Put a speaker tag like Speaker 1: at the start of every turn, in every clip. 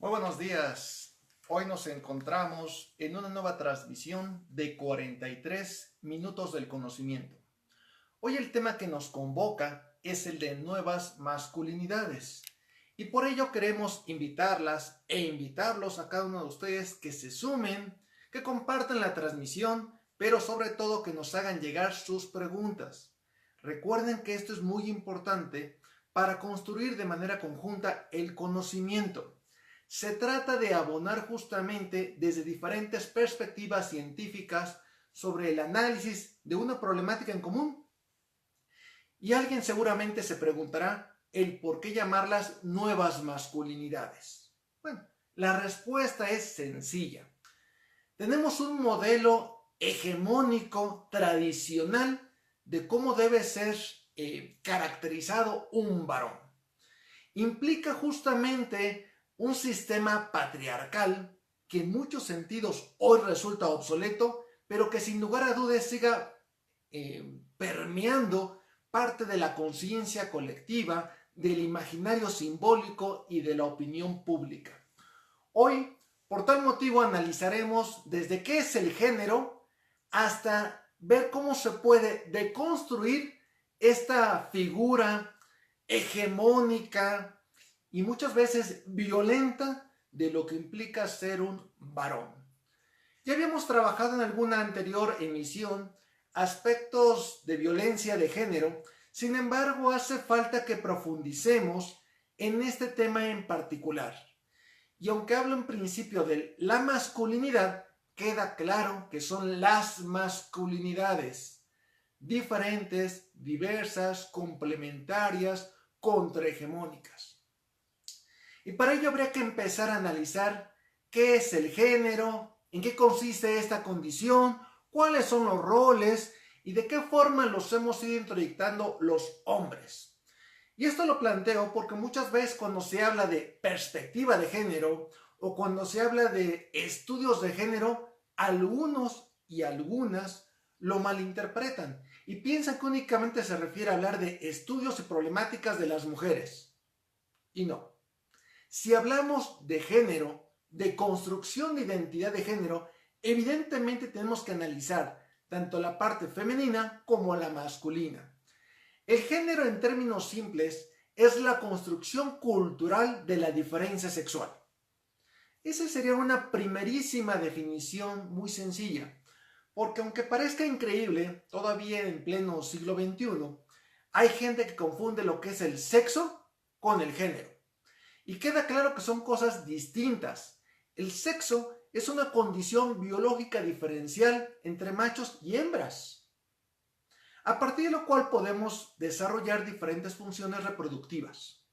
Speaker 1: Muy buenos días. Hoy nos encontramos en una nueva transmisión de 43 minutos del conocimiento. Hoy el tema que nos convoca es el de nuevas masculinidades. Y por ello queremos invitarlas e invitarlos a cada uno de ustedes que se sumen, que compartan la transmisión, pero sobre todo que nos hagan llegar sus preguntas. Recuerden que esto es muy importante para construir de manera conjunta el conocimiento. Se trata de abonar justamente desde diferentes perspectivas científicas sobre el análisis de una problemática en común. Y alguien seguramente se preguntará el por qué llamarlas nuevas masculinidades. Bueno, la respuesta es sencilla. Tenemos un modelo hegemónico, tradicional, de cómo debe ser caracterizado un varón. Implica justamente un sistema patriarcal que en muchos sentidos hoy resulta obsoleto, pero que sin lugar a dudas siga permeando parte de la conciencia colectiva, del imaginario simbólico y de la opinión pública. Hoy, por tal motivo, analizaremos desde qué es el género hasta ver cómo se puede deconstruir esta figura hegemónica y muchas veces violenta de lo que implica ser un varón. Ya habíamos trabajado en alguna anterior emisión aspectos de violencia de género, sin embargo hace falta que profundicemos en este tema en particular. Y aunque hablo en principio de la masculinidad, queda claro que son las masculinidades, diferentes, diversas, complementarias, contrahegemónicas. Y para ello habría que empezar a analizar qué es el género, en qué consiste esta condición, cuáles son los roles y de qué forma los hemos ido introyectando los hombres. Y esto lo planteo porque muchas veces cuando se habla de perspectiva de género o cuando se habla de estudios de género, algunos y algunas lo malinterpretan y piensan que únicamente se refiere a hablar de estudios y problemáticas de las mujeres. Y no. Si hablamos de género, de construcción de identidad de género, evidentemente tenemos que analizar tanto la parte femenina como la masculina. El género, en términos simples, es la construcción cultural de la diferencia sexual. Esa sería una primerísima definición muy sencilla, porque aunque parezca increíble, todavía en pleno siglo XXI, hay gente que confunde lo que es el sexo con el género. Y queda claro que son cosas distintas. El sexo es una condición biológica diferencial entre machos y hembras, a partir de lo cual podemos desarrollar diferentes funciones reproductivas.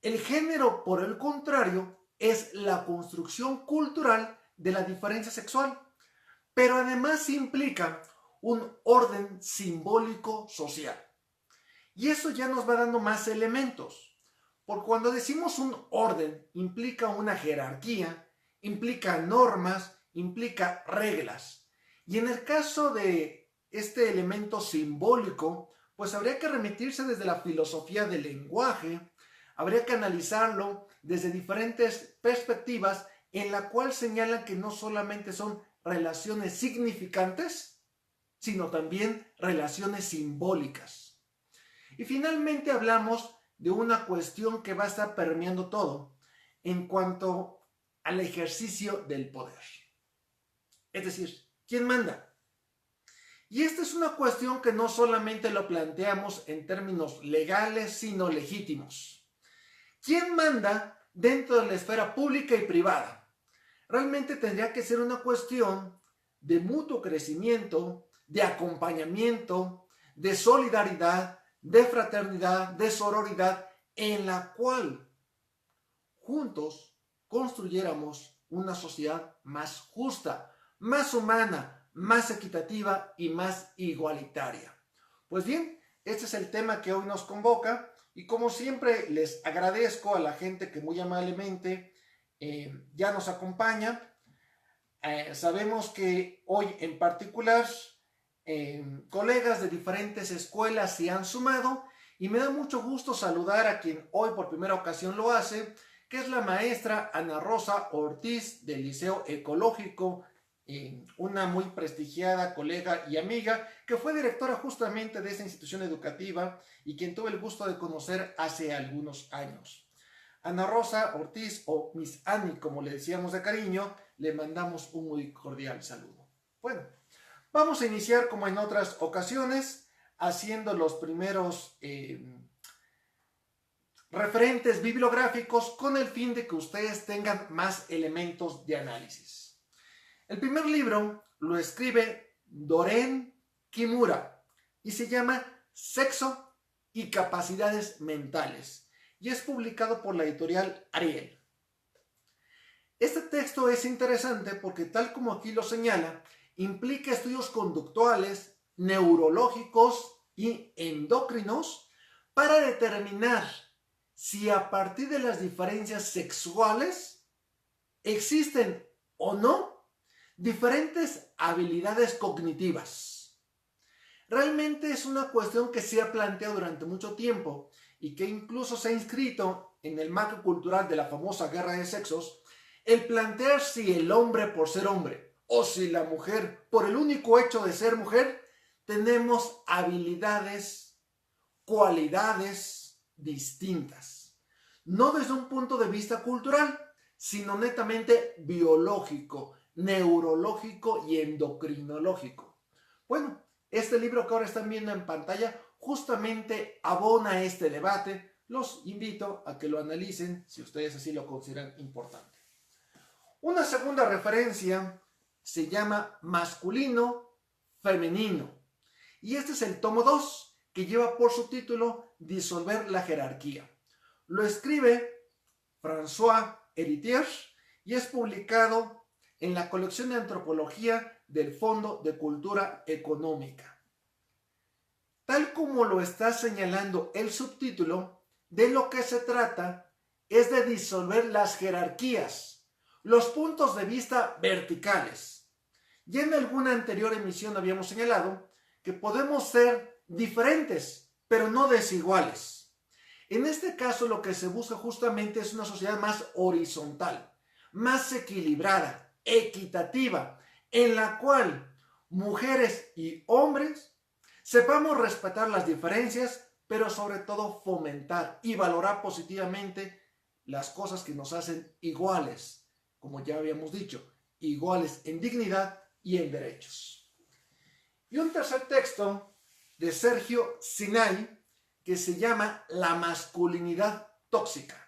Speaker 1: El género, por el contrario, es la construcción cultural de la diferencia sexual, pero además implica un orden simbólico social. Y eso ya nos va dando más elementos. Porque cuando decimos un orden, implica una jerarquía, implica normas, implica reglas. Y en el caso de este elemento simbólico, pues habría que remitirse desde la filosofía del lenguaje, habría que analizarlo desde diferentes perspectivas en la cual señalan que no solamente son relaciones significantes, sino también relaciones simbólicas. Y finalmente hablamos de una cuestión que va a estar permeando todo en cuanto al ejercicio del poder. Es decir, ¿quién manda? Y esta es una cuestión que no solamente lo planteamos en términos legales, sino legítimos. ¿Quién manda dentro de la esfera pública y privada? Realmente tendría que ser una cuestión de mutuo crecimiento, de acompañamiento, de solidaridad, de fraternidad, de sororidad, en la cual juntos construyéramos una sociedad más justa, más humana, más equitativa y más igualitaria. Pues bien, este es el tema que hoy nos convoca y como siempre les agradezco a la gente que muy amablemente ya nos acompaña. Sabemos que hoy en particular colegas de diferentes escuelas se han sumado y me da mucho gusto saludar a quien hoy por primera ocasión lo hace, que es la maestra Ana Rosa Ortiz del Liceo Ecológico, una muy prestigiada colega y amiga que fue directora justamente de esa institución educativa y quien tuve el gusto de conocer hace algunos años. Ana Rosa Ortiz, o Miss Annie como le decíamos de cariño, le mandamos un muy cordial saludo. Bueno, vamos a iniciar como en otras ocasiones haciendo los primeros referentes bibliográficos con el fin de que ustedes tengan más elementos de análisis. El primer libro lo escribe Doreen Kimura y se llama Sexo y Capacidades Mentales y es publicado por la editorial Ariel. Este texto es interesante porque, tal como aquí lo señala, implica estudios conductuales, neurológicos y endocrinos para determinar si a partir de las diferencias sexuales existen o no diferentes habilidades cognitivas. Realmente es una cuestión que se ha planteado durante mucho tiempo y que incluso se ha inscrito en el mapa cultural de la famosa guerra de sexos, el plantear si el hombre por ser hombre o si la mujer por el único hecho de ser mujer tenemos habilidades, cualidades distintas. No desde un punto de vista cultural, sino netamente biológico, neurológico y endocrinológico. Bueno, este libro que ahora están viendo en pantalla justamente abona este debate. Los invito a que lo analicen si ustedes así lo consideran importante. Una segunda referencia se llama Masculino Femenino y este es el tomo 2 que lleva por subtítulo Disolver la jerarquía. Lo escribe François Héritier y es publicado en la colección de antropología del Fondo de Cultura Económica. Tal como lo está señalando el subtítulo, de lo que se trata es de disolver las jerarquías, los puntos de vista verticales. Ya en alguna anterior emisión habíamos señalado que podemos ser diferentes, pero no desiguales. En este caso lo que se busca justamente es una sociedad más horizontal, más equilibrada, equitativa, en la cual mujeres y hombres sepamos respetar las diferencias, pero sobre todo fomentar y valorar positivamente las cosas que nos hacen iguales, como ya habíamos dicho, iguales en dignidad y en derechos. Y un tercer texto de Sergio Sinai que se llama La masculinidad tóxica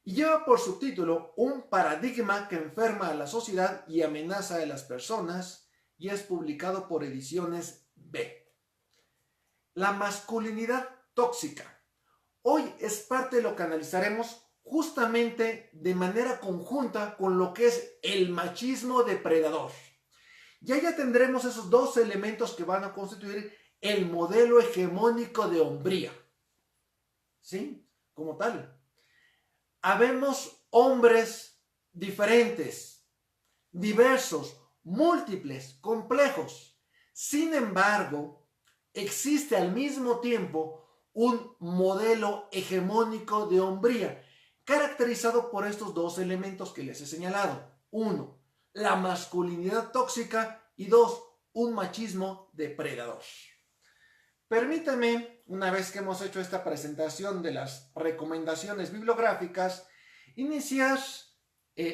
Speaker 1: y lleva por subtítulo Un paradigma que enferma a la sociedad y amenaza a las personas y es publicado por Ediciones B. La masculinidad tóxica hoy es parte de lo que analizaremos justamente de manera conjunta con lo que es el machismo depredador. Ya tendremos esos dos elementos que van a constituir el modelo hegemónico de hombría. ¿Sí? Como tal. Habemos hombres diferentes, diversos, múltiples, complejos. Sin embargo, existe al mismo tiempo un modelo hegemónico de hombría, caracterizado por estos dos elementos que les he señalado. 1, la masculinidad tóxica y 2, un machismo depredador. Permítame, una vez que hemos hecho esta presentación de las recomendaciones bibliográficas, iniciar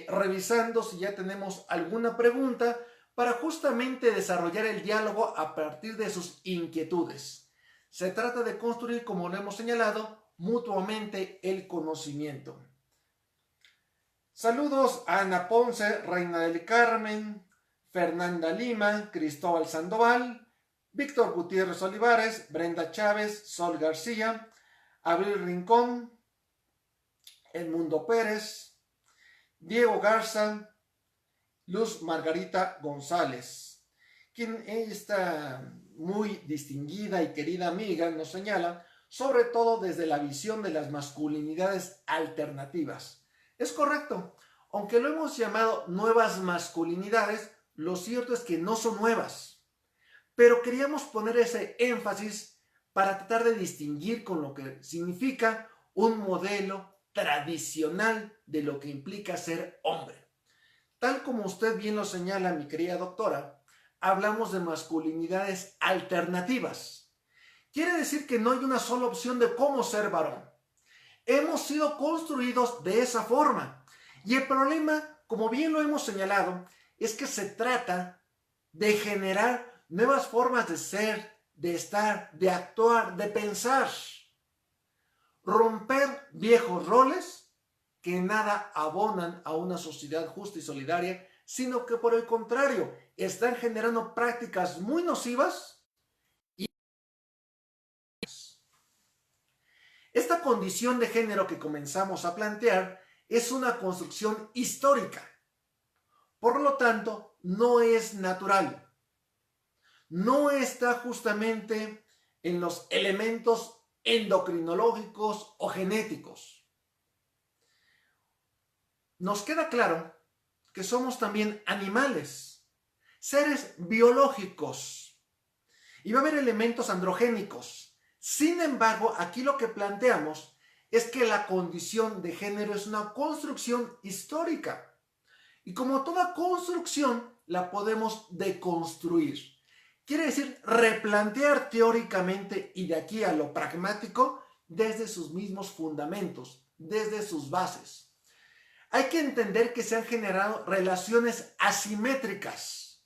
Speaker 1: revisando si ya tenemos alguna pregunta para justamente desarrollar el diálogo a partir de sus inquietudes. Se trata de construir, como lo hemos señalado, mutuamente el conocimiento. Saludos a Ana Ponce, Reina del Carmen, Fernanda Lima, Cristóbal Sandoval, Víctor Gutiérrez Olivares, Brenda Chávez, Sol García, Abril Rincón, Edmundo Pérez, Diego Garza, Luz Margarita González, quien esta muy distinguida y querida amiga nos señala, sobre todo desde la visión de las masculinidades alternativas. Es correcto, aunque lo hemos llamado nuevas masculinidades, lo cierto es que no son nuevas. Pero queríamos poner ese énfasis para tratar de distinguir con lo que significa un modelo tradicional de lo que implica ser hombre. Tal como usted bien lo señala, mi querida doctora, hablamos de masculinidades alternativas. Quiere decir que no hay una sola opción de cómo ser varón. Hemos sido construidos de esa forma. Y el problema, como bien lo hemos señalado, es que se trata de generar nuevas formas de ser, de estar, de actuar, de pensar. Romper viejos roles que nada abonan a una sociedad justa y solidaria, sino que por el contrario, están generando prácticas muy nocivas. Esta condición de género que comenzamos a plantear es una construcción histórica. Por lo tanto, no es natural. No está justamente en los elementos endocrinológicos o genéticos. Nos queda claro que somos también animales, seres biológicos, y va a haber elementos androgénicos. Sin embargo, aquí lo que planteamos es que la condición de género es una construcción histórica. Y como toda construcción, la podemos deconstruir. Quiere decir replantear teóricamente y de aquí a lo pragmático desde sus mismos fundamentos, desde sus bases. Hay que entender que se han generado relaciones asimétricas,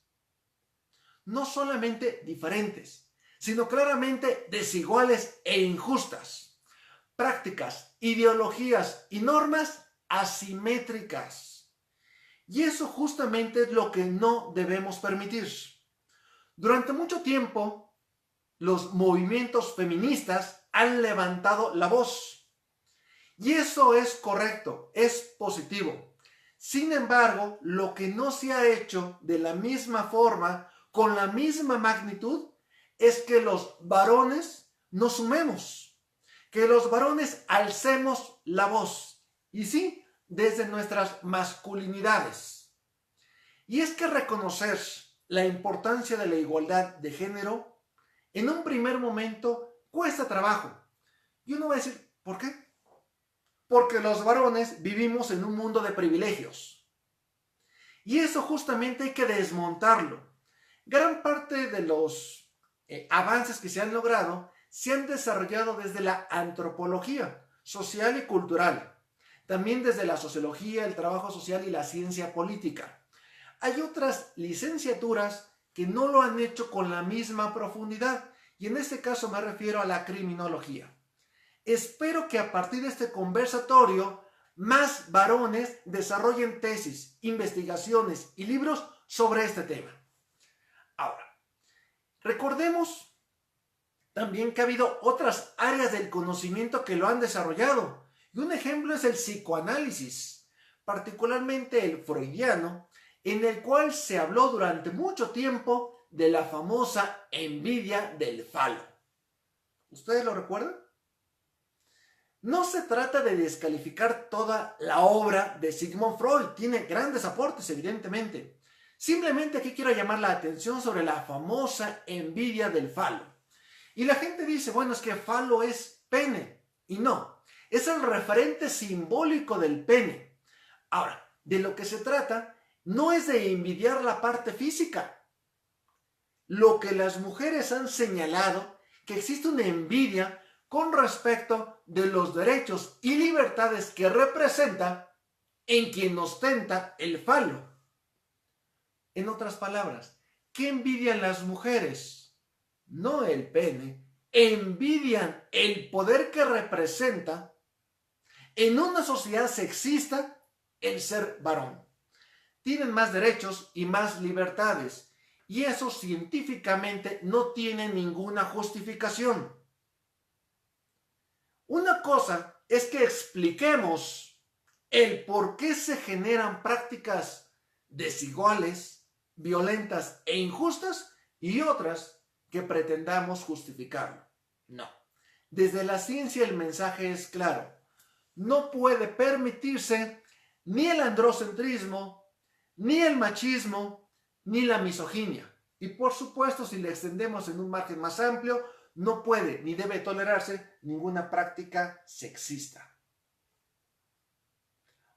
Speaker 1: no solamente diferentes, sino claramente desiguales e injustas. Prácticas, ideologías y normas asimétricas. Y eso justamente es lo que no debemos permitir. Durante mucho tiempo, los movimientos feministas han levantado la voz. Y eso es correcto, es positivo. Sin embargo, lo que no se ha hecho de la misma forma, con la misma magnitud, es que los varones nos sumemos, que los varones alcemos la voz. Y sí, desde nuestras masculinidades. Y es que reconocer la importancia de la igualdad de género, en un primer momento, cuesta trabajo. Y uno va a decir, ¿por qué? Porque los varones vivimos en un mundo de privilegios. Y eso justamente hay que desmontarlo. Gran parte de los avances que se han logrado se han desarrollado desde la antropología social y cultural. También desde la sociología, el trabajo social y la ciencia política. Hay otras licenciaturas que no lo han hecho con la misma profundidad. Y en este caso me refiero a la criminología. Espero que a partir de este conversatorio más varones desarrollen tesis, investigaciones y libros sobre este tema. Ahora, recordemos también que ha habido otras áreas del conocimiento que lo han desarrollado. Y un ejemplo es el psicoanálisis, particularmente el freudiano, en el cual se habló durante mucho tiempo de la famosa envidia del falo. ¿Ustedes lo recuerdan? No se trata de descalificar toda la obra de Sigmund Freud, tiene grandes aportes evidentemente. Simplemente aquí quiero llamar la atención sobre la famosa envidia del falo. Y la gente dice, bueno, es que falo es pene. Y no, es el referente simbólico del pene. Ahora, de lo que se trata no es de envidiar la parte física. Lo que las mujeres han señalado, que existe una envidia con respecto de los derechos y libertades que representa en quien ostenta el falo. En otras palabras, ¿qué envidian las mujeres? No el pene, envidian el poder que representa en una sociedad sexista el ser varón. Tienen más derechos y más libertades, y eso científicamente no tiene ninguna justificación. Una cosa es que expliquemos el por qué se generan prácticas desiguales, violentas e injustas, y otras que pretendamos justificarlo. No. Desde la ciencia el mensaje es claro. No puede permitirse ni el androcentrismo, ni el machismo, ni la misoginia. Y por supuesto, si le extendemos en un margen más amplio, no puede ni debe tolerarse ninguna práctica sexista.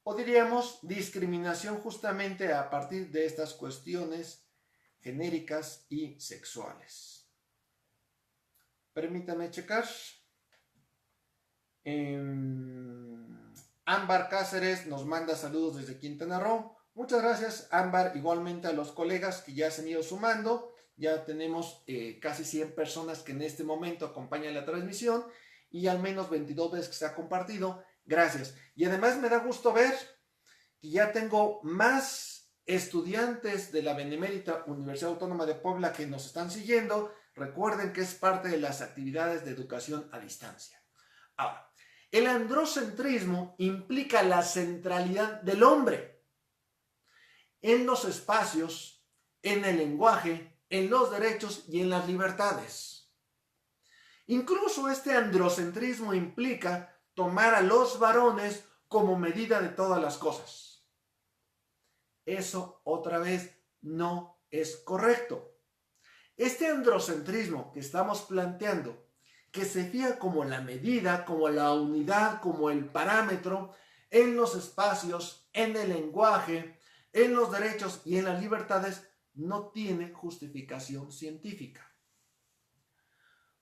Speaker 1: o diríamos discriminación justamente a partir de estas cuestiones genéricas y sexuales. Permítame checar. Ámbar Cáceres nos manda saludos desde Quintana Roo. Muchas gracias, Ámbar. Igualmente a los colegas que ya se han ido sumando. Ya tenemos casi 100 personas que en este momento acompañan la transmisión y al menos 22 veces que se ha compartido. Gracias. Y además me da gusto ver que ya tengo más estudiantes de la Benemérita Universidad Autónoma de Puebla que nos están siguiendo. Recuerden que es parte de las actividades de educación a distancia. Ahora, el androcentrismo implica la centralidad del hombre en los espacios, en el lenguaje, en los derechos y en las libertades. Incluso este androcentrismo implica tomar a los varones como medida de todas las cosas. Eso, otra vez, no es correcto. Este androcentrismo que estamos planteando, que se fija como la medida, como la unidad, como el parámetro en los espacios, en el lenguaje, en los derechos y en las libertades, no tiene justificación científica.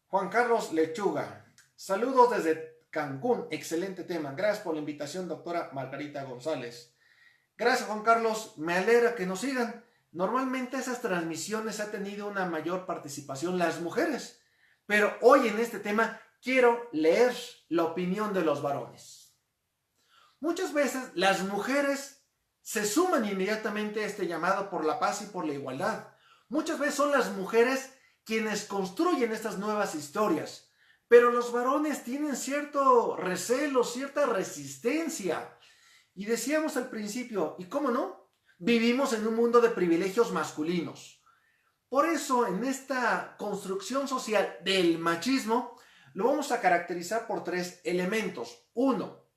Speaker 1: Juan Carlos Lechuga, saludos desde Cancún, excelente tema. Gracias por la invitación, doctora Margarita González. Gracias, Juan Carlos, me alegra que nos sigan. Normalmente esas transmisiones ha tenido una mayor participación las mujeres, pero hoy en este tema quiero leer la opinión de los varones. Muchas veces las mujeres se suman inmediatamente a este llamado por la paz y por la igualdad. Muchas veces son las mujeres quienes construyen estas nuevas historias, pero los varones tienen cierto recelo, cierta resistencia. Y decíamos al principio, ¿y cómo no? Vivimos en un mundo de privilegios masculinos. Por eso, en esta construcción social del machismo, lo vamos a caracterizar por 3 elementos. 1,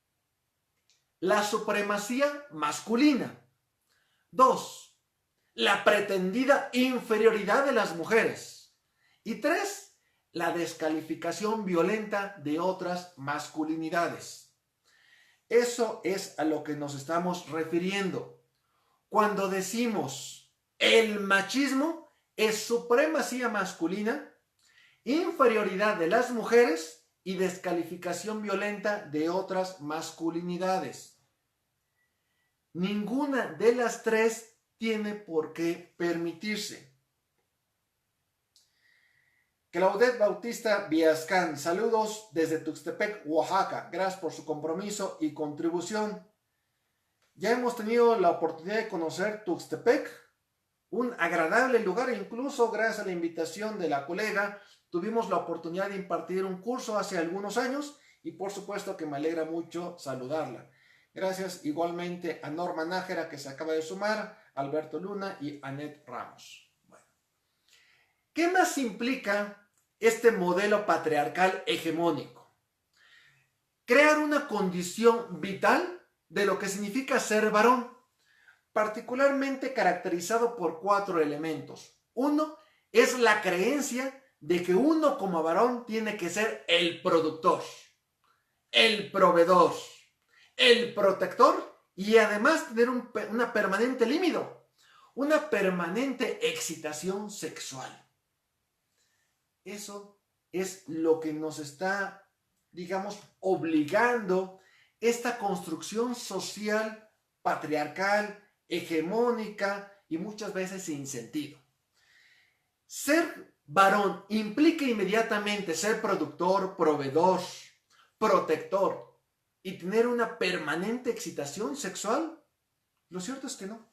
Speaker 1: la supremacía masculina. 2, la pretendida inferioridad de las mujeres. Y 3, la descalificación violenta de otras masculinidades. Eso es a lo que nos estamos refiriendo. Cuando decimos el machismo, es supremacía masculina, inferioridad de las mujeres y descalificación violenta de otras masculinidades. Ninguna de las 3 tiene por qué permitirse. Claudette Bautista Viascán, saludos desde Tuxtepec, Oaxaca. Gracias por su compromiso y contribución. Ya hemos tenido la oportunidad de conocer Tuxtepec, un agradable lugar, incluso gracias a la invitación de la colega, tuvimos la oportunidad de impartir un curso hace algunos años y por supuesto que me alegra mucho saludarla. Gracias igualmente a Norma Nájera que se acaba de sumar, Alberto Luna y Anet Ramos. Bueno, ¿qué más implica este modelo patriarcal hegemónico? Crear una condición vital de lo que significa ser varón, particularmente caracterizado por 4 elementos. 1 es la creencia de que uno como varón tiene que ser el productor, el proveedor, el protector y además tener una permanente libido, una permanente excitación sexual. Eso es lo que nos está, digamos, obligando esta construcción social patriarcal, hegemónica y muchas veces sin sentido. Ser varón implica inmediatamente ser productor, proveedor, protector y tener una permanente excitación sexual. Lo cierto es que no.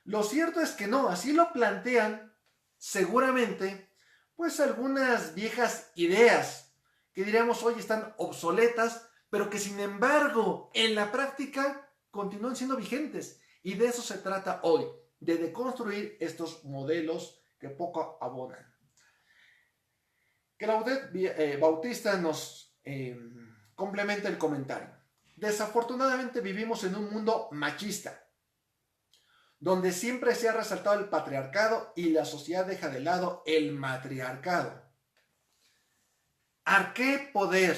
Speaker 1: Lo cierto es que no. Así lo plantean seguramente pues algunas viejas ideas que diríamos hoy están obsoletas, pero que sin embargo en la práctica continúan siendo vigentes. Y de eso se trata hoy, de deconstruir estos modelos que poco abonan. Claudette Bautista nos complementa el comentario. Desafortunadamente vivimos en un mundo machista, donde siempre se ha resaltado el patriarcado y la sociedad deja de lado el matriarcado. ¿A qué poder?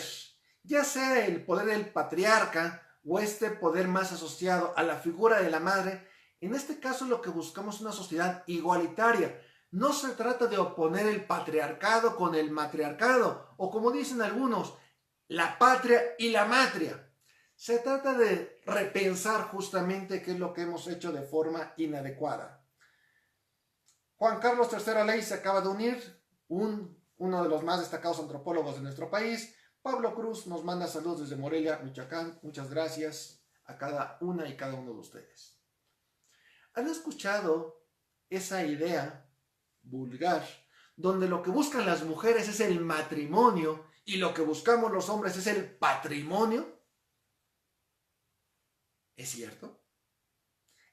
Speaker 1: Ya sea el poder del patriarca o este poder más asociado a la figura de la madre, en este caso lo que buscamos es una sociedad igualitaria. No se trata de oponer el patriarcado con el matriarcado, o como dicen algunos, la patria y la matria. Se trata de repensar justamente qué es lo que hemos hecho de forma inadecuada. Juan Carlos III Ley se acaba de unir, uno de los más destacados antropólogos de nuestro país. Pablo Cruz nos manda saludos desde Morelia, Michoacán. Muchas gracias a cada una y cada uno de ustedes. ¿Han escuchado esa idea vulgar donde lo que buscan las mujeres es el matrimonio y lo que buscamos los hombres es el patrimonio? ¿Es cierto?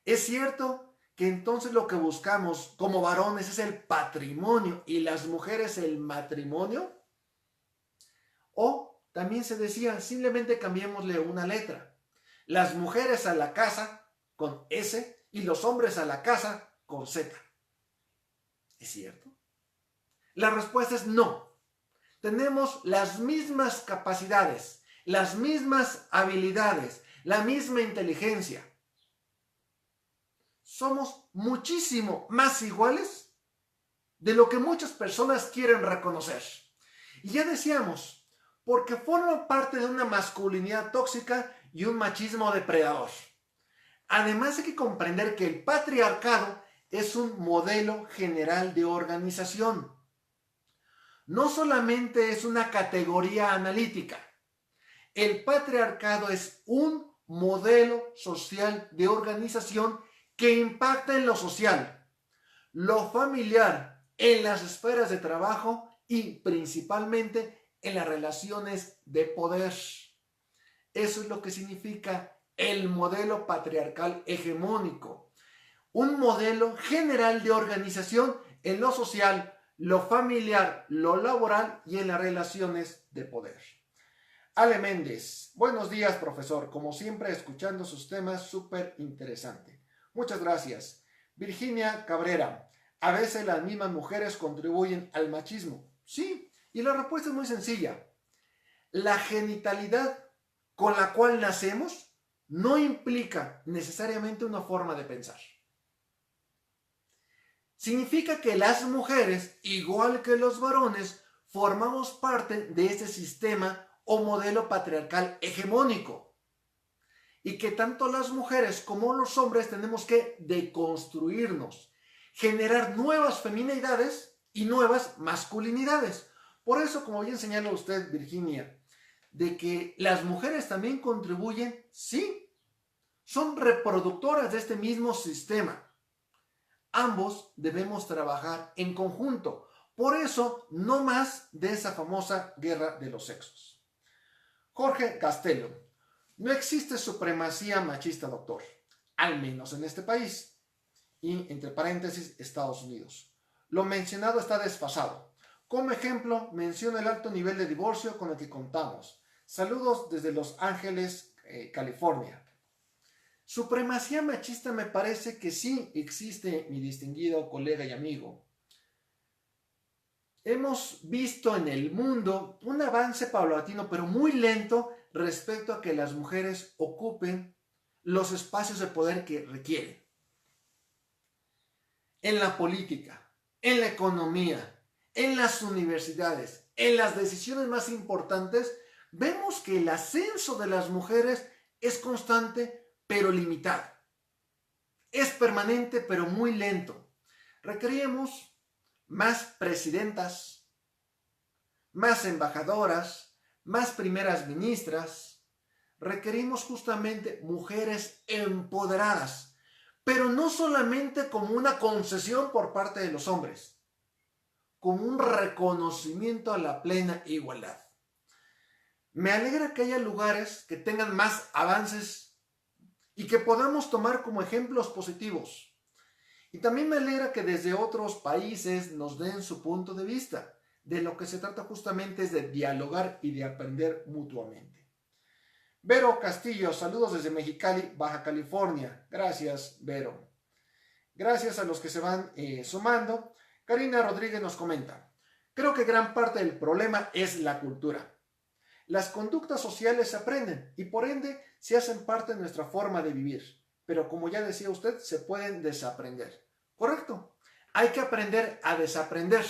Speaker 1: ¿Es cierto que entonces lo que buscamos como varones es el patrimonio y las mujeres el matrimonio? O también se decía, simplemente cambiémosle una letra. Las mujeres a la casa con S y los hombres a la casa con Z. ¿Es cierto? La respuesta es no. Tenemos las mismas capacidades, las mismas habilidades, la misma inteligencia. Somos muchísimo más iguales de lo que muchas personas quieren reconocer. Y ya decíamos, porque forma parte de una masculinidad tóxica y un machismo depredador. Además hay que comprender que el patriarcado es un modelo general de organización. No solamente es una categoría analítica. El patriarcado es un modelo social de organización que impacta en lo social, lo familiar, en las esferas de trabajo y principalmente en las relaciones de poder. Eso es lo que significa el modelo patriarcal hegemónico. Un modelo general de organización en lo social, lo familiar, lo laboral y en las relaciones de poder. Ale Méndez, buenos días profesor, como siempre escuchando sus temas súper interesante. Muchas gracias. Virginia Cabrera, a veces las mismas mujeres contribuyen al machismo. Sí, y la respuesta es muy sencilla. La genitalidad con la cual nacemos no implica necesariamente una forma de pensar. Significa que las mujeres, igual que los varones, formamos parte de ese sistema o modelo patriarcal hegemónico. Y que tanto las mujeres como los hombres tenemos que deconstruirnos, generar nuevas feminidades y nuevas masculinidades. Por eso, como bien señala usted, Virginia, de que las mujeres también contribuyen, sí, son reproductoras de este mismo sistema. Ambos debemos trabajar en conjunto. Por eso, no más de esa famosa guerra de los sexos. Jorge Castelo, no existe supremacía machista, doctor, al menos en este país. Y, entre paréntesis, Estados Unidos. Lo mencionado está desfasado. Como ejemplo, menciona el alto nivel de divorcio con el que contamos. Saludos desde Los Ángeles, California. Supremacía machista me parece que sí existe, mi distinguido colega y amigo. Hemos visto en el mundo un avance paulatino, pero muy lento, respecto a que las mujeres ocupen los espacios de poder que requieren. En la política, en la economía, en las universidades, en las decisiones más importantes, vemos que el ascenso de las mujeres es constante, pero limitado. Es permanente, pero muy lento. Requerimos más presidentas, más embajadoras, más primeras ministras. Requerimos justamente mujeres empoderadas, pero no solamente como una concesión por parte de los hombres, como un reconocimiento a la plena igualdad. Me alegra que haya lugares que tengan más avances y que podamos tomar como ejemplos positivos. Y también me alegra que desde otros países nos den su punto de vista. De lo que se trata justamente es de dialogar y de aprender mutuamente. Vero Castillo, saludos desde Mexicali, Baja California. Gracias, Vero. Gracias a los que se van sumando. Karina Rodríguez nos comenta: creo que gran parte del problema es la cultura. Las conductas sociales se aprenden y por ende se hacen parte de nuestra forma de vivir. Pero como ya decía usted, se pueden desaprender. ¿Correcto? Hay que aprender a desaprender.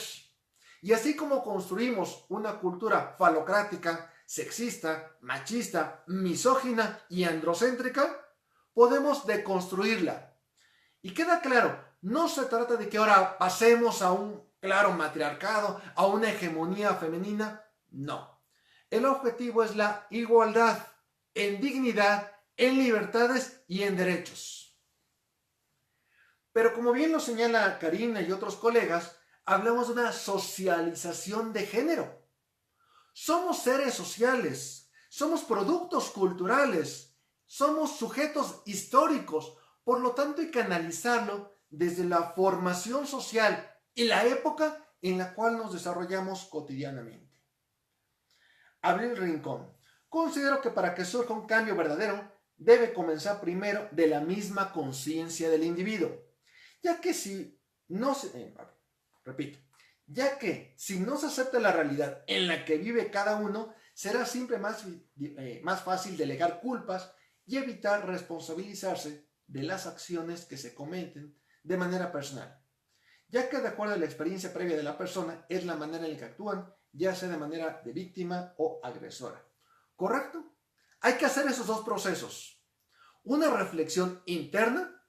Speaker 1: Y así como construimos una cultura falocrática, sexista, machista, misógina y androcéntrica, podemos deconstruirla. Y queda claro, no se trata de que ahora pasemos a un claro matriarcado, a una hegemonía femenina, no. El objetivo es la igualdad en dignidad, en libertades y en derechos. Pero como bien lo señala Karina y otros colegas, hablamos de una socialización de género. Somos seres sociales, somos productos culturales, somos sujetos históricos, por lo tanto hay que analizarlo desde la formación social y la época en la cual nos desarrollamos cotidianamente. Abril Rincón. Considero que para que surja un cambio verdadero, debe comenzar primero de la misma conciencia del individuo, ya que si no se acepta la realidad en la que vive cada uno, será siempre más fácil delegar culpas y evitar responsabilizarse de las acciones que se cometen de manera personal, ya que de acuerdo a la experiencia previa de la persona es la manera en la que actúan, ya sea de manera de víctima o agresora. ¿Correcto? Hay que hacer esos dos procesos. Una reflexión interna,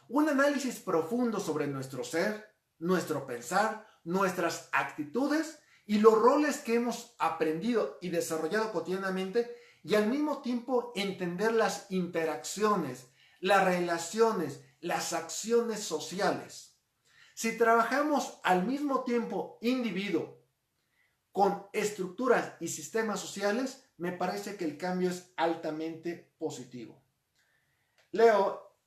Speaker 1: un análisis profundo sobre nuestro ser, nuestro pensar, nuestras actitudes y los roles que hemos aprendido y desarrollado cotidianamente, y al mismo tiempo entender las interacciones, las relaciones, las acciones sociales. Si trabajamos al mismo tiempo individuo con estructuras y sistemas sociales, me parece que el cambio es altamente positivo. Leo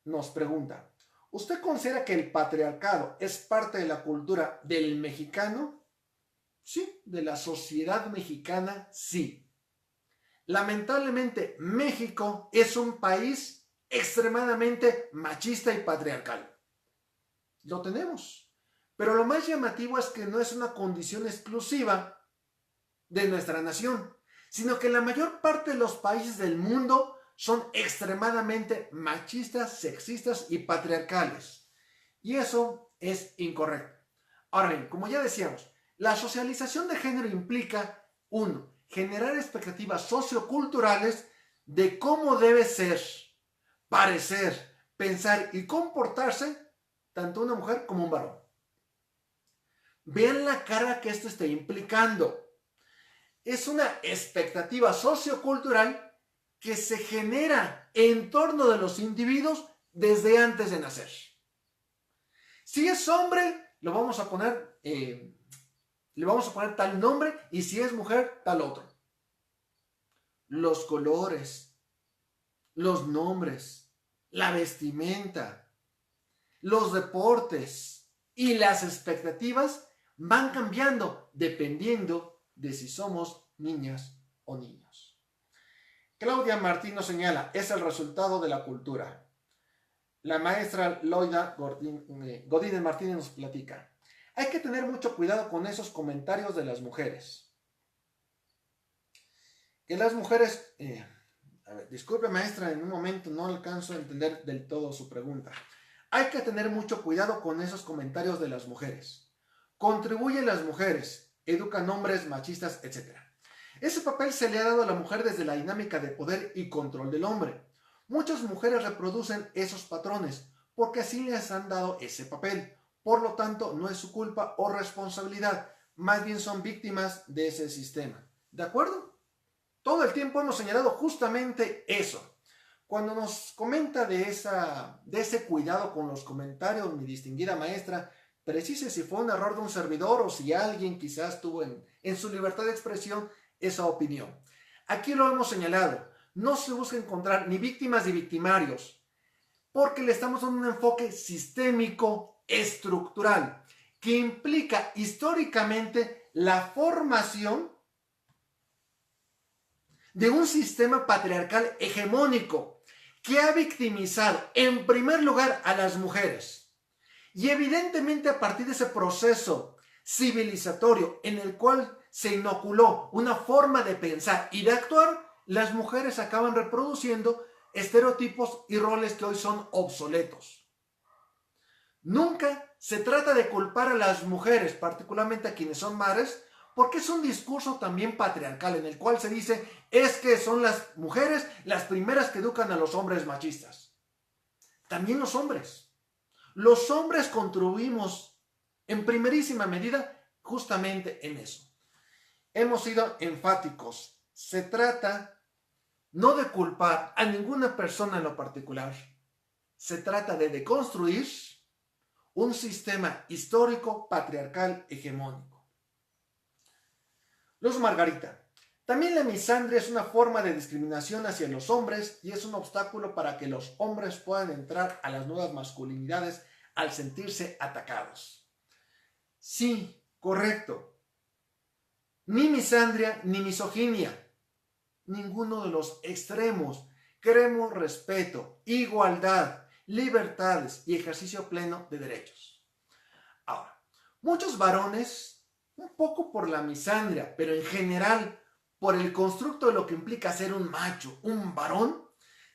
Speaker 1: nos pregunta, ¿usted considera que el patriarcado es parte de la cultura del mexicano? Sí, de la sociedad mexicana, sí. Lamentablemente, México es un país extremadamente machista y patriarcal. Lo tenemos. Pero lo más llamativo es que no es una condición exclusiva de nuestra nación, sino que la mayor parte de los países del mundo son extremadamente machistas, sexistas y patriarcales. Y eso es incorrecto. Ahora bien, como ya decíamos, la socialización de género implica, uno, generar expectativas socioculturales de cómo debe ser, parecer, pensar y comportarse tanto una mujer como un varón. Vean la carga que esto está implicando. Es una expectativa sociocultural que se genera en torno de los individuos desde antes de nacer. Si es hombre, le vamos a poner tal nombre, y si es mujer, tal otro. Los colores, los nombres, la vestimenta, los deportes y las expectativas van cambiando dependiendo de si somos niñas o niños. Claudia Martín nos señala, es el resultado de la cultura. La maestra Loida Godínez Martínez nos platica, hay que tener mucho cuidado con esos comentarios de las mujeres. Que las mujeres... disculpe maestra, en un momento no alcanzo a entender del todo su pregunta. Hay que tener mucho cuidado con esos comentarios de las mujeres. Contribuyen las mujeres, educan hombres machistas, etc. Ese papel se le ha dado a la mujer desde la dinámica de poder y control del hombre. Muchas mujeres reproducen esos patrones porque así les han dado ese papel. Por lo tanto, no es su culpa o responsabilidad, más bien son víctimas de ese sistema. ¿De acuerdo? Todo el tiempo hemos señalado justamente eso. Cuando nos comenta de ese cuidado con los comentarios, mi distinguida maestra, precise si fue un error de un servidor o si alguien quizás tuvo en su libertad de expresión esa opinión. Aquí lo hemos señalado. No se busca encontrar ni víctimas ni victimarios, porque le estamos dando un enfoque sistémico, estructural, que implica históricamente la formación de un sistema patriarcal hegemónico que ha victimizado en primer lugar a las mujeres. Y evidentemente a partir de ese proceso civilizatorio en el cual se inoculó una forma de pensar y de actuar, las mujeres acaban reproduciendo estereotipos y roles que hoy son obsoletos. Nunca se trata de culpar a las mujeres, particularmente a quienes son madres, porque es un discurso también patriarcal en el cual se dice es que son las mujeres las primeras que educan a los hombres machistas. También los hombres. Los hombres contribuimos en primerísima medida justamente en eso. Hemos sido enfáticos. Se trata no de culpar a ninguna persona en lo particular. Se trata de deconstruir un sistema histórico patriarcal hegemónico. Luz Margarita. También la misandria es una forma de discriminación hacia los hombres y es un obstáculo para que los hombres puedan entrar a las nuevas masculinidades al sentirse atacados. Sí, correcto. Ni misandria ni misoginia. Ninguno de los extremos. Queremos respeto, igualdad, libertades y ejercicio pleno de derechos. Ahora, muchos varones, un poco por la misandria, pero en general por el constructo de lo que implica ser un macho, un varón,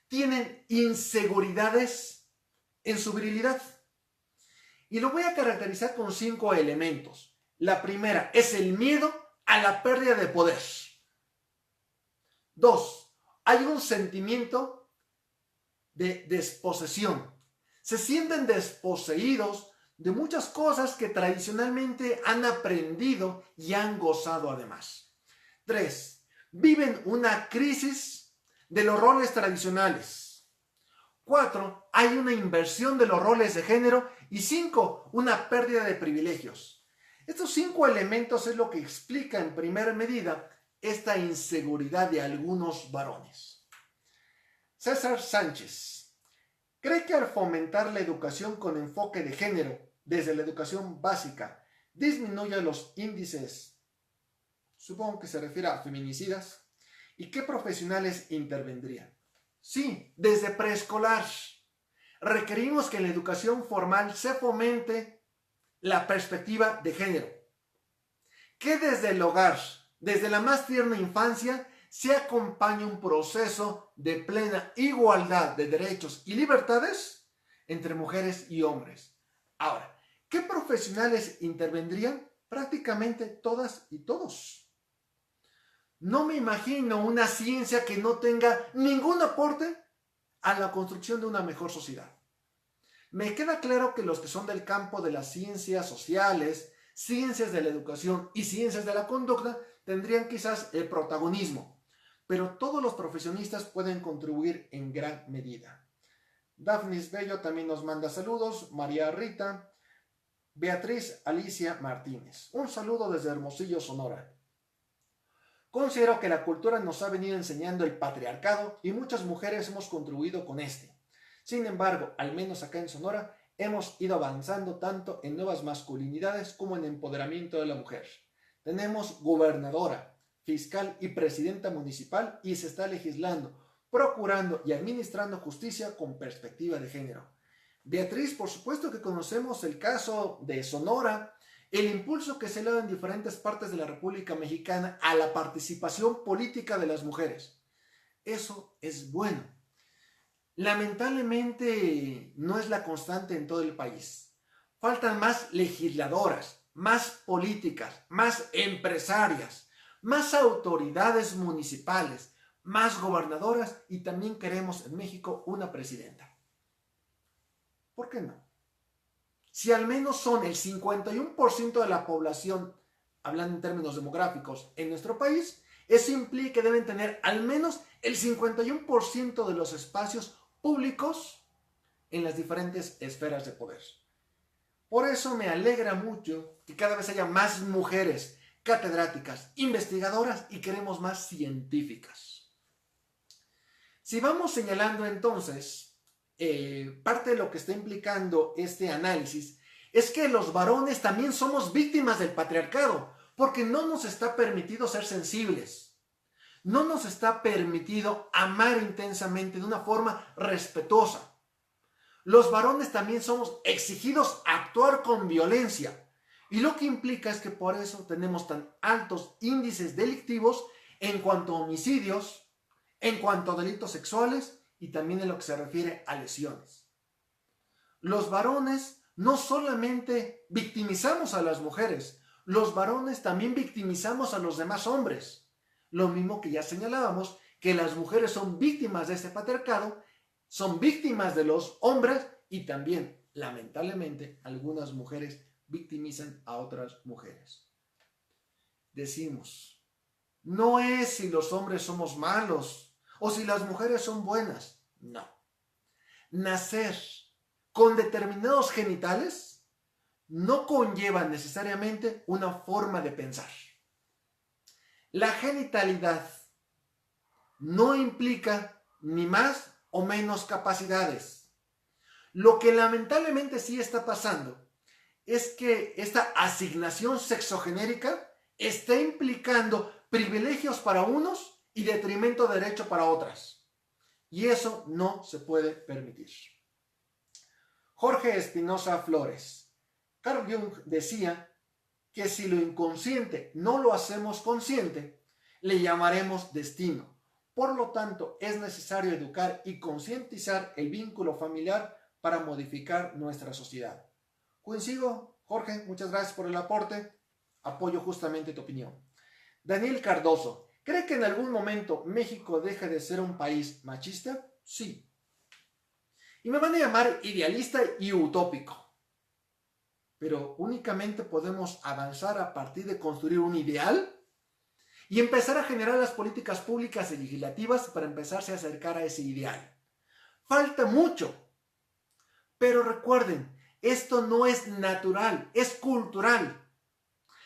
Speaker 1: tienen inseguridades en su virilidad. Y lo voy a caracterizar con 5 elementos. La primera es el miedo a la pérdida de poder. 2. Hay un sentimiento de desposesión. Se sienten desposeídos de muchas cosas que tradicionalmente han aprendido y han gozado además. 3. Viven una crisis de los roles tradicionales. 4. Hay una inversión de los roles de género. Y 5. Una pérdida de privilegios. Estos 5 elementos es lo que explica en primera medida esta inseguridad de algunos varones. César Sánchez. ¿Cree que al fomentar la educación con enfoque de género desde la educación básica disminuye los índices? Supongo que se refiere a feminicidas. ¿Y qué profesionales intervendrían? Sí, desde preescolar. Requerimos que en la educación formal se fomente la perspectiva de género. Que desde el hogar, desde la más tierna infancia, se acompañe un proceso de plena igualdad de derechos y libertades entre mujeres y hombres. Ahora, ¿qué profesionales intervendrían? Prácticamente todas y todos. No me imagino una ciencia que no tenga ningún aporte a la construcción de una mejor sociedad. Me queda claro que los que son del campo de las ciencias sociales, ciencias de la educación y ciencias de la conducta tendrían quizás el protagonismo, pero todos los profesionistas pueden contribuir en gran medida. Dafnis Bello también nos manda saludos, María Rita, Beatriz Alicia Martínez. Un saludo desde Hermosillo, Sonora. Considero que la cultura nos ha venido enseñando el patriarcado y muchas mujeres hemos contribuido con este. Sin embargo, al menos acá en Sonora, hemos ido avanzando tanto en nuevas masculinidades como en empoderamiento de la mujer. Tenemos gobernadora, fiscal y presidenta municipal y se está legislando, procurando y administrando justicia con perspectiva de género. Beatriz, por supuesto que conocemos el caso de Sonora, el impulso que se le da en diferentes partes de la República Mexicana a la participación política de las mujeres. Eso es bueno. Lamentablemente no es la constante en todo el país. Faltan más legisladoras, más políticas, más empresarias, más autoridades municipales, más gobernadoras y también queremos en México una presidenta. ¿Por qué no? Si al menos son el 51% de la población, hablando en términos demográficos, en nuestro país, eso implica que deben tener al menos el 51% de los espacios públicos en las diferentes esferas de poder. Por eso me alegra mucho que cada vez haya más mujeres catedráticas, investigadoras y queremos más científicas. Si vamos señalando entonces, parte de lo que está implicando este análisis es que los varones también somos víctimas del patriarcado, porque no nos está permitido ser sensibles, no nos está permitido amar intensamente de una forma respetuosa. Los varones también somos exigidos a actuar con violencia. Y lo que implica es que por eso tenemos tan altos índices delictivos en cuanto a homicidios, en cuanto a delitos sexuales y también en lo que se refiere a lesiones. Los varones no solamente victimizamos a las mujeres, los varones también victimizamos a los demás hombres. Lo mismo que ya señalábamos, que las mujeres son víctimas de este patriarcado, son víctimas de los hombres y también, lamentablemente, algunas mujeres victimizan a otras mujeres. Decimos, no es si los hombres somos malos o si las mujeres son buenas. No. Nacer con determinados genitales no conlleva necesariamente una forma de pensar. La genitalidad no implica ni más o menos capacidades. Lo que lamentablemente sí está pasando es que esta asignación sexogenérica está implicando privilegios para unos y detrimento de derecho para otras. Y eso no se puede permitir. Jorge Espinosa Flores. Carl Jung decía que si lo inconsciente no lo hacemos consciente, le llamaremos destino. Por lo tanto, es necesario educar y concientizar el vínculo familiar para modificar nuestra sociedad. Coincido, Jorge, muchas gracias por el aporte. Apoyo justamente tu opinión. Daniel Cardoso, ¿cree que en algún momento México deje de ser un país machista? Sí. Y me van a llamar idealista y utópico. Pero únicamente podemos avanzar a partir de construir un ideal y empezar a generar las políticas públicas y legislativas para empezarse a acercar a ese ideal. Falta mucho. Pero recuerden, esto no es natural, es cultural.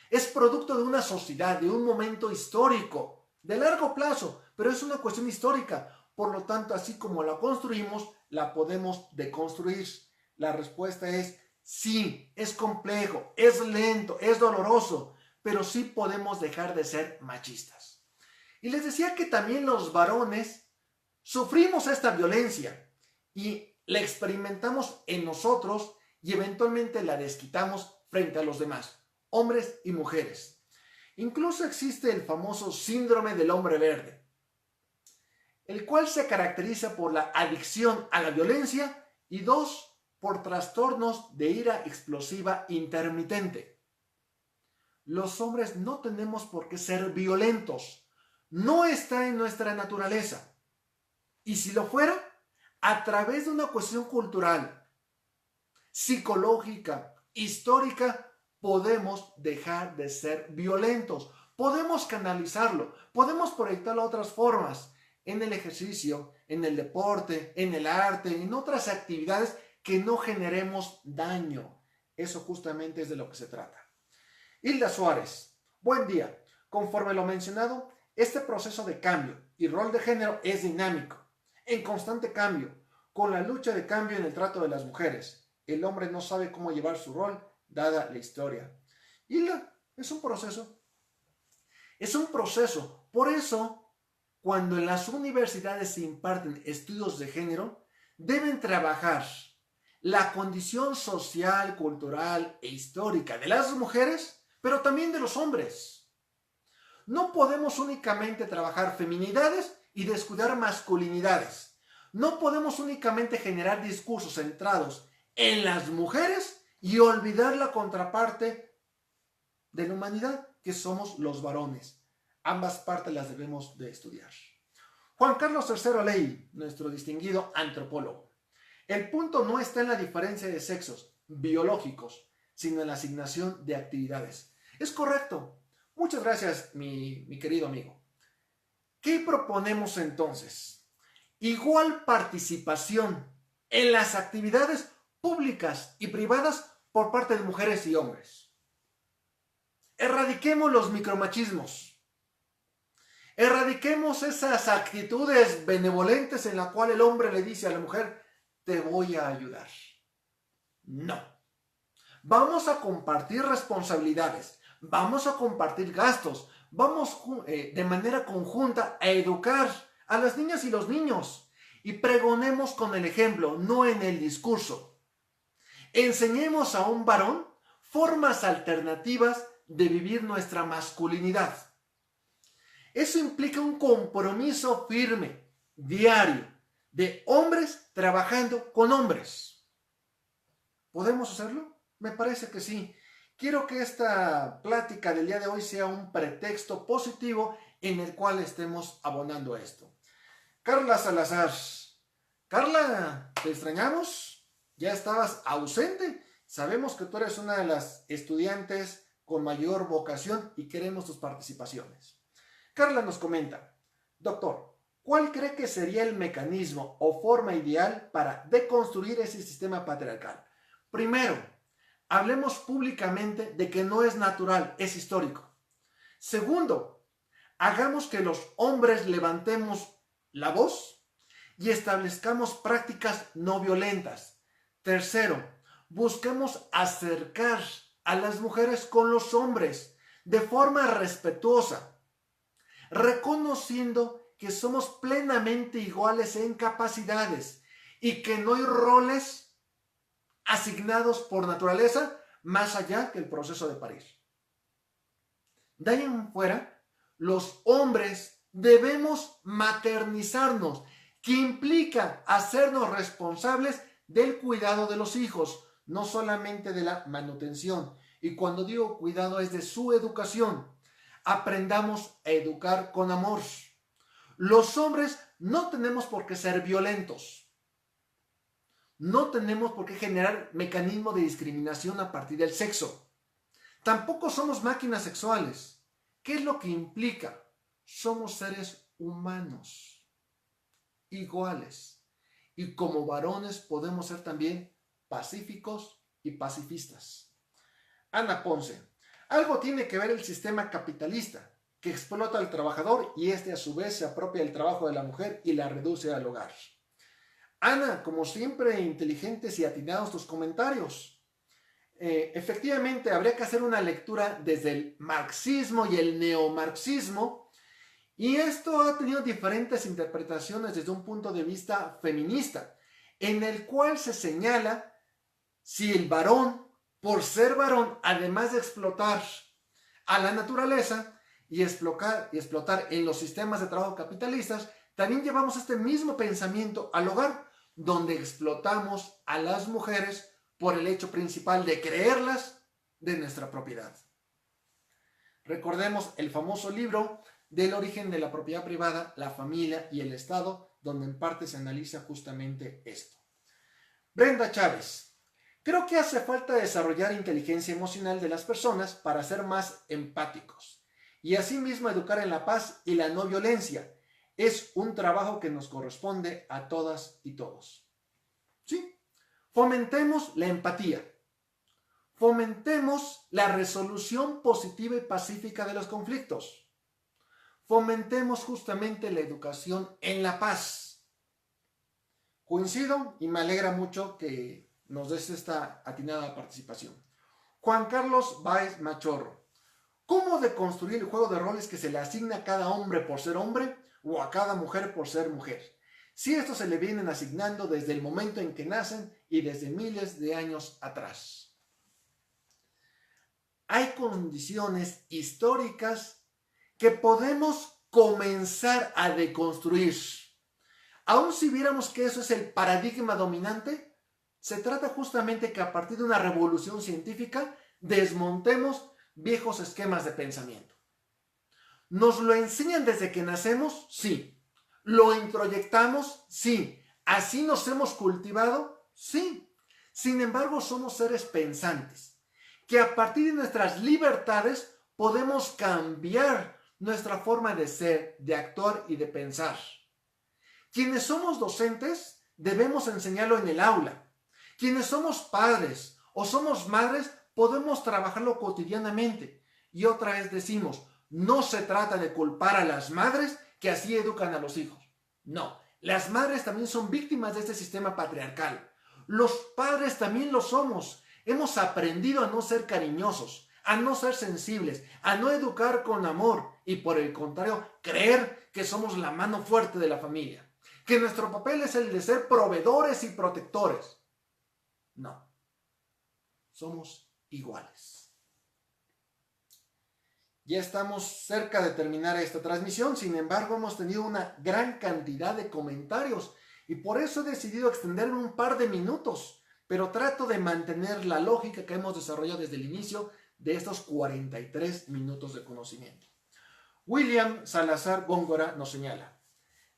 Speaker 1: Es producto de una sociedad, de un momento histórico, de largo plazo, pero es una cuestión histórica. Por lo tanto, así como la construimos, la podemos deconstruir. La respuesta es sí, es complejo, es lento, es doloroso, pero sí podemos dejar de ser machistas. Y les decía que también los varones sufrimos esta violencia y la experimentamos en nosotros y eventualmente la desquitamos frente a los demás, hombres y mujeres. Incluso existe el famoso síndrome del hombre verde, el cual se caracteriza por la adicción a la violencia y por trastornos de ira explosiva intermitente. Los hombres no tenemos por qué ser violentos, no está en nuestra naturaleza. Y si lo fuera, a través de una cuestión cultural, psicológica, histórica, podemos dejar de ser violentos, podemos canalizarlo, podemos proyectarlo a otras formas, en el ejercicio, en el deporte, en el arte, en otras actividades que no generemos daño. Eso justamente es de lo que se trata. Hilda Suárez, buen día. Conforme lo mencionado, este proceso de cambio y rol de género es dinámico, en constante cambio, con la lucha de cambio en el trato de las mujeres. El hombre no sabe cómo llevar su rol, dada la historia. Hilda, es un proceso. Es un proceso. Por eso, cuando en las universidades se imparten estudios de género, deben trabajar la condición social, cultural e histórica de las mujeres, pero también de los hombres. No podemos únicamente trabajar feminidades y descuidar masculinidades. No podemos únicamente generar discursos centrados en las mujeres y olvidar la contraparte de la humanidad, que somos los varones. Ambas partes las debemos de estudiar. Juan Carlos III Ley, nuestro distinguido antropólogo. El punto no está en la diferencia de sexos biológicos, sino en la asignación de actividades. Es correcto. Muchas gracias, mi querido amigo. ¿Qué proponemos entonces? Igual participación en las actividades públicas y privadas por parte de mujeres y hombres. Erradiquemos los micromachismos. Erradiquemos esas actitudes benevolentes en la cual el hombre le dice a la mujer, te voy a ayudar. No. Vamos a compartir responsabilidades, vamos a compartir gastos, vamos de manera conjunta a educar a las niñas y los niños y pregonemos con el ejemplo, no en el discurso. Enseñemos a un varón formas alternativas de vivir nuestra masculinidad. Eso implica un compromiso firme, diario, de hombres trabajando con hombres. ¿Podemos hacerlo? Me parece que sí. Quiero que esta plática del día de hoy sea un pretexto positivo en el cual estemos abonando esto. Carla Salazar. Carla, ¿te extrañamos? ¿Ya estabas ausente? Sabemos que tú eres una de las estudiantes con mayor vocación y queremos tus participaciones. Carla nos comenta: doctor, ¿cuál cree que sería el mecanismo o forma ideal para deconstruir ese sistema patriarcal? Primero, hablemos públicamente de que no es natural, es histórico. Segundo, hagamos que los hombres levantemos la voz y establezcamos prácticas no violentas. Tercero, busquemos acercar a las mujeres con los hombres de forma respetuosa, reconociendo que somos plenamente iguales en capacidades y que no hay roles asignados por naturaleza más allá que el proceso de parir. De ahí en fuera, los hombres debemos maternizarnos, que implica hacernos responsables del cuidado de los hijos, no solamente de la manutención. Y cuando digo cuidado es de su educación. Aprendamos a educar con amor. Los hombres no tenemos por qué ser violentos. No tenemos por qué generar mecanismos de discriminación a partir del sexo. Tampoco somos máquinas sexuales. ¿Qué es lo que implica? Somos seres humanos, iguales. Y como varones podemos ser también pacíficos y pacifistas. Ana Ponce: algo tiene que ver el sistema capitalista, que explota al trabajador y este a su vez se apropia del trabajo de la mujer y la reduce al hogar. Ana, como siempre, inteligentes y atinados tus comentarios. Efectivamente, habría que hacer una lectura desde el marxismo y el neomarxismo, y esto ha tenido diferentes interpretaciones desde un punto de vista feminista, en el cual se señala si el varón, por ser varón, además de explotar a la naturaleza y explotar en los sistemas de trabajo capitalistas, también llevamos este mismo pensamiento al hogar, donde explotamos a las mujeres por el hecho principal de creerlas de nuestra propiedad. Recordemos el famoso libro del origen de la propiedad privada, la familia y el Estado, donde en parte se analiza justamente esto. Brenda Chávez: creo que hace falta desarrollar inteligencia emocional de las personas para ser más empáticos y asimismo educar en la paz y la no violencia. Es un trabajo que nos corresponde a todas y todos. ¿Sí? Fomentemos la empatía. Fomentemos la resolución positiva y pacífica de los conflictos. Fomentemos justamente la educación en la paz. Coincido y me alegra mucho que nos des esta atinada participación. Juan Carlos Báez Machorro: ¿cómo deconstruir el juego de roles que se le asigna a cada hombre por ser hombre o a cada mujer por ser mujer? Si estos se le vienen asignando desde el momento en que nacen y desde miles de años atrás. Hay condiciones históricas que podemos comenzar a deconstruir. Aun si viéramos que eso es el paradigma dominante, se trata justamente que a partir de una revolución científica desmontemos viejos esquemas de pensamiento. ¿Nos lo enseñan desde que nacemos? Sí. ¿Lo introyectamos? Sí. ¿Así nos hemos cultivado? Sí. Sin embargo, somos seres pensantes, que a partir de nuestras libertades podemos cambiar nuestra forma de ser, de actuar y de pensar. Quienes somos docentes debemos enseñarlo en el aula. Quienes somos padres o somos madres podemos trabajarlo cotidianamente. Y otra vez decimos, no se trata de culpar a las madres que así educan a los hijos. No, las madres también son víctimas de este sistema patriarcal. Los padres también lo somos. Hemos aprendido a no ser cariñosos, a no ser sensibles, a no educar con amor y por el contrario, creer que somos la mano fuerte de la familia, que nuestro papel es el de ser proveedores y protectores. No, somos iguales. Ya estamos cerca de terminar esta transmisión, sin embargo hemos tenido una gran cantidad de comentarios y por eso he decidido extenderme un par de minutos, pero trato de mantener la lógica que hemos desarrollado desde el inicio de estos 43 minutos de conocimiento. William Salazar Góngora nos señala: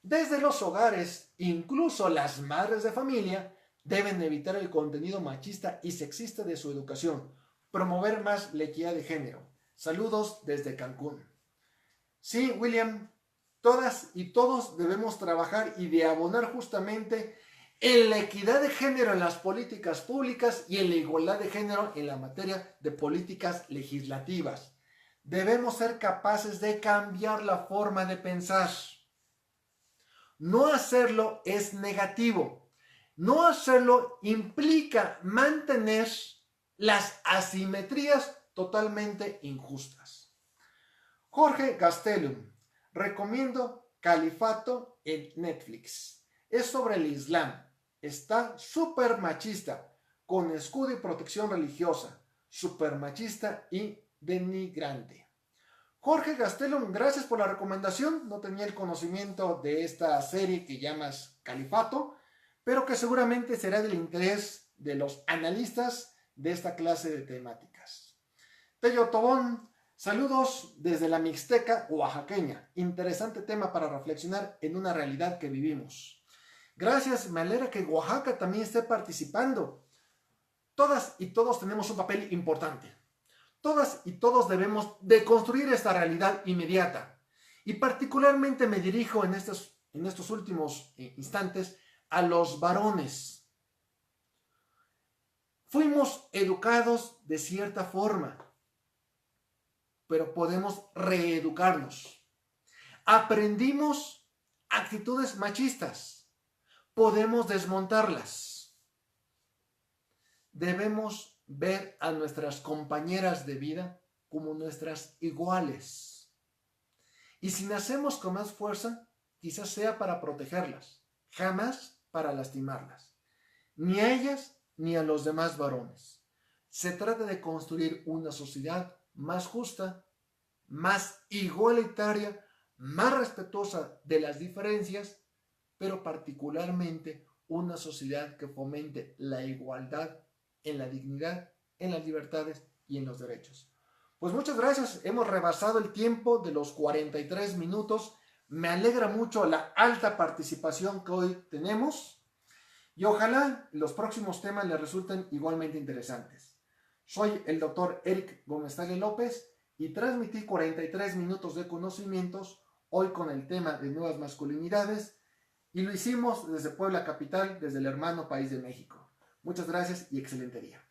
Speaker 1: desde los hogares, incluso las madres de familia, deben evitar el contenido machista y sexista de su educación, promover más la equidad de género. Saludos desde Cancún. Sí, William, todas y todos debemos trabajar y de abonar justamente en la equidad de género en las políticas públicas y en la igualdad de género en la materia de políticas legislativas. Debemos ser capaces de cambiar la forma de pensar. No hacerlo es negativo. No hacerlo implica mantener las asimetrías totalmente injustas. Jorge Gastelum, recomiendo Califato en Netflix. Es sobre el Islam. Está súper machista, con escudo y protección religiosa. Súper machista y denigrante. Jorge Gastelum, gracias por la recomendación. No tenía el conocimiento de esta serie que llamas Califato, pero que seguramente será del interés de los analistas de esta clase de temáticas. Tello Tobón, saludos desde la Mixteca oaxaqueña. Interesante tema para reflexionar en una realidad que vivimos. Gracias, me alegra que Oaxaca también esté participando. Todas y todos tenemos un papel importante. Todas y todos debemos de construir esta realidad inmediata. Y particularmente me dirijo en estos últimos instantes a los varones. Fuimos educados de cierta forma, pero podemos reeducarnos. Aprendimos actitudes machistas, podemos desmontarlas. Debemos ver a nuestras compañeras de vida como nuestras iguales. Y si nacemos con más fuerza, quizás sea para protegerlas, jamás para lastimarlas, ni a ellas ni a los demás varones. Se trata de construir una sociedad más justa, más igualitaria, más respetuosa de las diferencias, pero particularmente una sociedad que fomente la igualdad en la dignidad, en las libertades y en los derechos. Pues muchas gracias, hemos rebasado el tiempo de los 43 minutos. Me alegra mucho la alta participación que hoy tenemos y ojalá los próximos temas les resulten igualmente interesantes. Soy el doctor Eric Gómez López y transmití 43 minutos de conocimientos hoy con el tema de nuevas masculinidades y lo hicimos desde Puebla capital, desde el hermano país de México. Muchas gracias y excelente día.